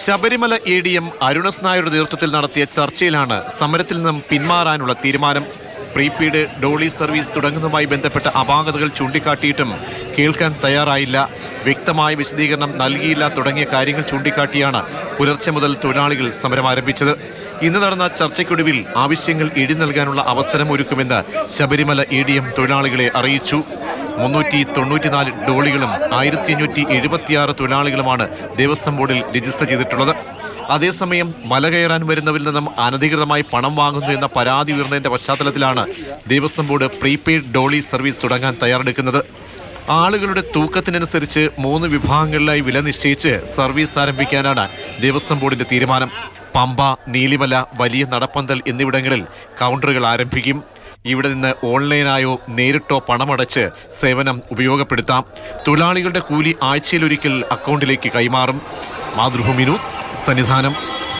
Sabarimala ADM Arun S നായരുടെ നേതൃത്വത്തിൽ നടത്തിയ ചർച്ചയിലാണ് സമരത്തിൽ നിന്നും പിന്മാറാനുള്ള തീരുമാനം. പ്രീപെയ്ഡ് ഡോളി സർവീസ് തുടങ്ങുന്നതുമായി ബന്ധപ്പെട്ട അപാകതകൾ ചൂണ്ടിക്കാട്ടിയിട്ടും കേൾക്കാൻ തയ്യാറായില്ല, വ്യക്തമായ വിശദീകരണം നൽകിയില്ല തുടങ്ങിയ കാര്യങ്ങൾ ചൂണ്ടിക്കാട്ടിയാണ് പുലർച്ചെ മുതൽ തൊഴിലാളികൾ സമരം ആരംഭിച്ചത്. ഇന്ന് നടന്ന ചർച്ചയ്ക്കൊടുവിൽ ആവശ്യങ്ങൾ എഴുതി നൽകാനുള്ള അവസരം ഒരുക്കുമെന്ന് ശബരിമല ADM തൊഴിലാളികളെ അറിയിച്ചു. 394 ഡോളികളും 1576 തൊഴിലാളികളുമാണ് ദേവസ്വം ബോർഡിൽ രജിസ്റ്റർ ചെയ്തിട്ടുള്ളത്. അതേസമയം മല കയറാൻ വരുന്നവരിൽ നിന്നും അനധികൃതമായി പണം വാങ്ങുന്നു എന്ന പരാതി ഉയർന്നതിന്റെ പശ്ചാത്തലത്തിലാണ് Devaswom board prepaid Dolly service തുടങ്ങാൻ തയ്യാറെടുക്കുന്നത്. ആളുകളുടെ തൂക്കത്തിനനുസരിച്ച് 3 വിഭാഗങ്ങളിലായി വില നിശ്ചയിച്ച് സർവീസ് ആരംഭിക്കാനാണ് ദേവസ്വം ബോർഡിന്റെ തീരുമാനം. പമ്പ, നീലിമല, വലിയ നടപ്പന്തൽ എന്നിവിടങ്ങളിൽ കൗണ്ടറുകൾ ആരംഭിക്കും. ഇവിടെ നിന്ന് ഓൺലൈനായോ നേരിട്ടോ പണമടച്ച് സേവനം ഉപയോഗപ്പെടുത്താം. തൊഴിലാളികളുടെ കൂലി ആഴ്ചയിലൊരിക്കൽ അക്കൗണ്ടിലേക്ക് കൈമാറും. മാതൃഭൂമി ന്യൂസ്, സന്നിധാനം.